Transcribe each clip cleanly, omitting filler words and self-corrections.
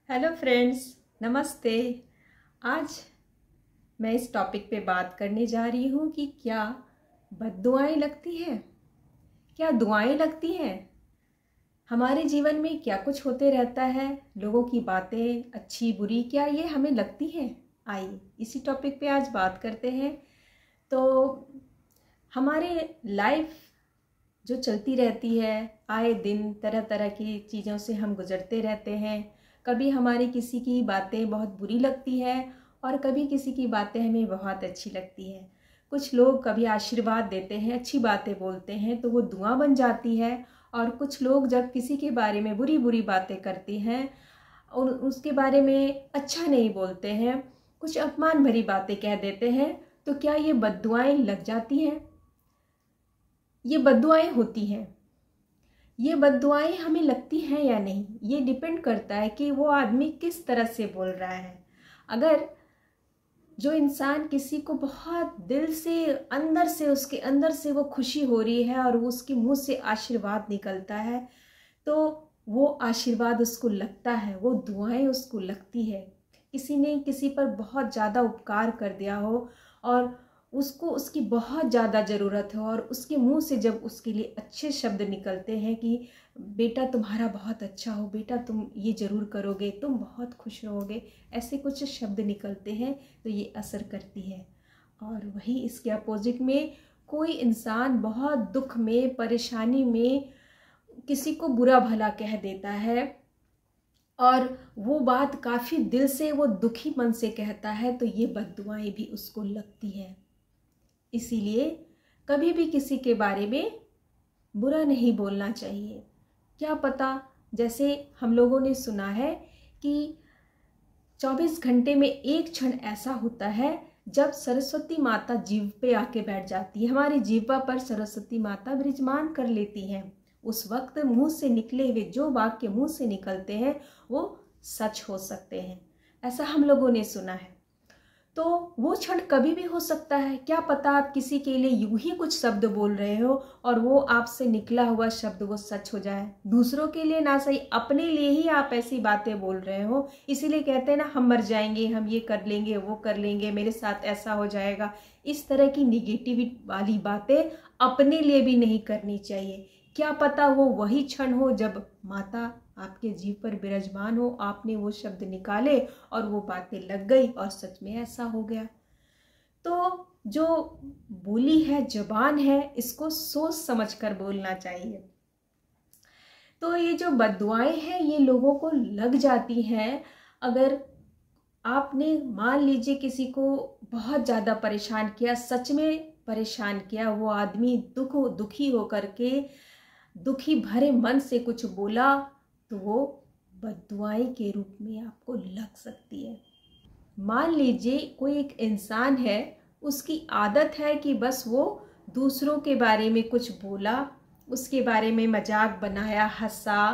Hello friends, नमस्ते। आज मैं इस टॉपिक पे बात करने जा रही हूँ कि क्या बद्दुआएं लगती हैं, क्या दुआएं लगती हैं। हमारे जीवन में क्या कुछ होते रहता है, लोगों की बातें अच्छी बुरी क्या ये हमें लगती हैं। आइए इसी टॉपिक पे आज बात करते हैं। तो हमारे लाइफ जो चलती रहती है, आए दिन तरह तरह की चीज़ों से हम गुजरते रहते हैं। कभी हमारी किसी की बातें बहुत बुरी लगती है और कभी किसी की बातें हमें बहुत अच्छी लगती है। कुछ लोग कभी आशीर्वाद देते हैं, अच्छी बातें बोलते हैं तो वो दुआ बन जाती है। और कुछ लोग जब किसी के बारे में बुरी बुरी बातें करते हैं और उसके बारे में अच्छा नहीं बोलते हैं, कुछ अपमान भरी बातें कह देते हैं, तो क्या ये बद्दुआएं लग जाती हैं? ये बद्दुआएं होती हैं। ये बद्दुआएं हमें लगती हैं या नहीं, ये डिपेंड करता है कि वो आदमी किस तरह से बोल रहा है। अगर जो इंसान किसी को बहुत दिल से अंदर से, उसके अंदर से वो खुशी हो रही है और वो उसके मुंह से आशीर्वाद निकलता है, तो वो आशीर्वाद उसको लगता है, वो दुआएं उसको लगती है। किसी ने किसी पर बहुत ज़्यादा उपकार कर दिया हो और उसको उसकी बहुत ज़्यादा ज़रूरत है और उसके मुंह से जब उसके लिए अच्छे शब्द निकलते हैं कि बेटा तुम्हारा बहुत अच्छा हो, बेटा तुम ये ज़रूर करोगे, तुम बहुत खुश रहोगे, ऐसे कुछ शब्द निकलते हैं तो ये असर करती है। और वही इसके अपोजिट में कोई इंसान बहुत दुख में, परेशानी में किसी को बुरा भला कह देता है और वो बात काफ़ी दिल से, वो दुखी मन से कहता है, तो ये बद्दुआएं भी उसको लगती है। इसीलिए कभी भी किसी के बारे में बुरा नहीं बोलना चाहिए। क्या पता, जैसे हम लोगों ने सुना है कि 24 घंटे में एक क्षण ऐसा होता है जब सरस्वती माता जीभ पे आके बैठ जाती है, हमारी जीभा पर सरस्वती माता विराजमान कर लेती हैं। उस वक्त मुंह से निकले हुए जो वाक्य मुंह से निकलते हैं वो सच हो सकते हैं, ऐसा हम लोगों ने सुना है। तो वो क्षण कभी भी हो सकता है। क्या पता आप किसी के लिए यूं ही कुछ शब्द बोल रहे हो और वो आपसे निकला हुआ शब्द वो सच हो जाए। दूसरों के लिए ना सही, अपने लिए ही आप ऐसी बातें बोल रहे हो। इसीलिए कहते हैं ना, हम मर जाएंगे, हम ये कर लेंगे, वो कर लेंगे, मेरे साथ ऐसा हो जाएगा। इस तरह की निगेटिव वाली बातें अपने लिए भी नहीं करनी चाहिए। क्या पता वो वही क्षण हो जब माता आपके जीव पर विराजमान हो, आपने वो शब्द निकाले और वो बातें लग गई और सच में ऐसा हो गया। तो जो बोली है, जबान है, इसको सोच समझ कर बोलना चाहिए। तो ये जो बद्दुआएं हैं ये लोगों को लग जाती हैं। अगर आपने मान लीजिए किसी को बहुत ज़्यादा परेशान किया, सच में परेशान किया, वो आदमी दुखी होकर के दुखी भरे मन से कुछ बोला, तो वो बद्दुआएं के रूप में आपको लग सकती है। मान लीजिए कोई एक इंसान है, उसकी आदत है कि बस वो दूसरों के बारे में कुछ बोला, उसके बारे में मजाक बनाया, हंसा,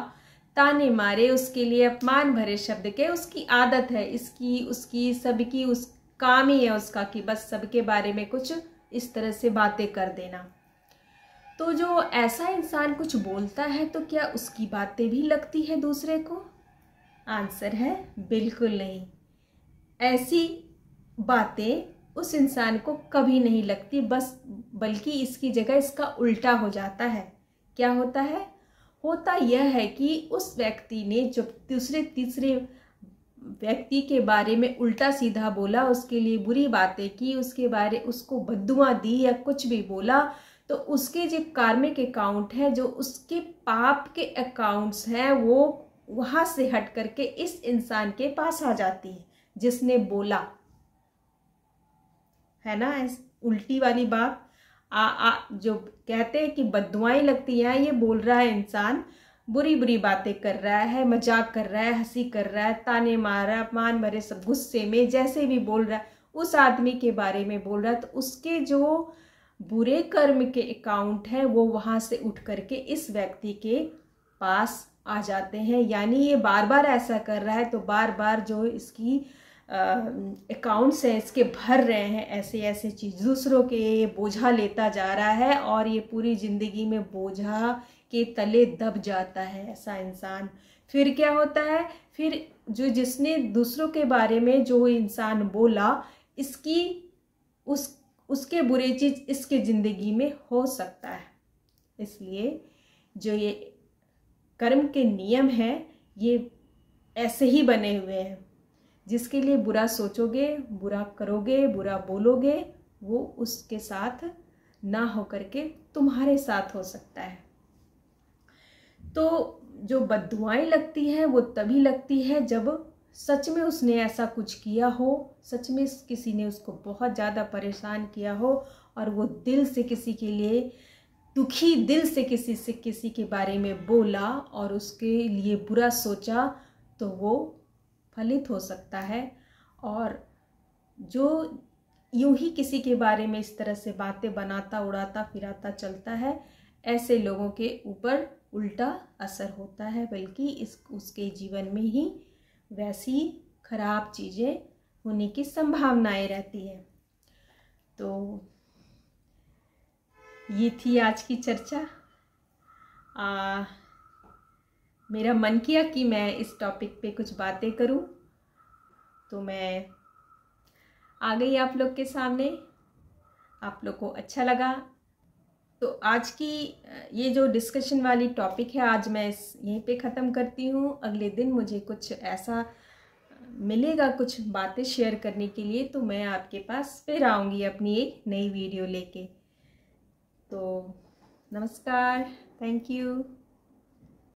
ताने मारे, उसके लिए अपमान भरे शब्द के, उसकी आदत है, इसकी उसकी सबकी, उस काम ही है उसका कि बस सबके बारे में कुछ इस तरह से बातें कर देना। तो जो ऐसा इंसान कुछ बोलता है तो क्या उसकी बातें भी लगती है दूसरे को? आंसर है बिल्कुल नहीं। ऐसी बातें उस इंसान को कभी नहीं लगती, बल्कि इसकी जगह इसका उल्टा हो जाता है। क्या होता है? होता यह है कि उस व्यक्ति ने जब दूसरे तीसरे व्यक्ति के बारे में उल्टा सीधा बोला, उसके लिए बुरी बातें की, उसको बद्दुआ दी या कुछ भी बोला, तो उसके जो कार्मिक अकाउंट है, जो उसके पाप के अकाउंट्स हैं, वो वहां से हट करके इस इंसान के पास आ जाती है जिसने बोला है ना। उल्टी वाली बात जो कहते हैं कि बद्दुआएं लगती हैं, ये बोल रहा है इंसान, बुरी बुरी बातें कर रहा है, मजाक कर रहा है, हंसी कर रहा है, ताने मार रहा है, अपमान भरे सब गुस्से में जैसे भी बोल रहा है, उस आदमी के बारे में बोल रहा है, तो उसके जो बुरे कर्म के अकाउंट है वो वहां से उठ करके इस व्यक्ति के पास आ जाते हैं। यानी ये बार बार ऐसा कर रहा है तो बार बार जो इसकी अकाउंट्स हैं इसके भर रहे हैं, ऐसे ऐसे चीज़ दूसरों के ये बोझा लेता जा रहा है और ये पूरी ज़िंदगी में बोझा के तले दब जाता है ऐसा इंसान। फिर क्या होता है, फिर जो जिसने दूसरों के बारे में जो इंसान बोला, इसकी उसके बुरे चीज़ इसके ज़िंदगी में हो सकता है। इसलिए जो ये कर्म के नियम हैं ये ऐसे ही बने हुए हैं। जिसके लिए बुरा सोचोगे, बुरा करोगे, बुरा बोलोगे, वो उसके साथ ना हो करके तुम्हारे साथ हो सकता है। तो जो बद्दुआएं लगती हैं वो तभी लगती है जब सच में उसने ऐसा कुछ किया हो, सच में किसी ने उसको बहुत ज़्यादा परेशान किया हो और वो दिल से किसी के लिए दुखी दिल से किसी के बारे में बोला और उसके लिए बुरा सोचा, तो वो फलित हो सकता है। और जो यूं ही किसी के बारे में इस तरह से बातें बनाता उड़ाता फिराता चलता है, ऐसे लोगों के ऊपर उल्टा असर होता है, बल्कि उसके जीवन में ही वैसी खराब चीज़ें होने की संभावनाएं रहती है। तो ये थी आज की चर्चा। मेरा मन किया कि मैं इस टॉपिक पे कुछ बातें करूं, तो मैं आ गई आप लोग के सामने। आप लोग को अच्छा लगा तो आज की ये जो डिस्कशन वाली टॉपिक है, आज मैं यहीं पे ख़त्म करती हूँ। अगले दिन मुझे कुछ ऐसा मिलेगा, कुछ बातें शेयर करने के लिए, तो मैं आपके पास फिर आऊँगी अपनी एक नई वीडियो लेके। तो नमस्कार, थैंक यू।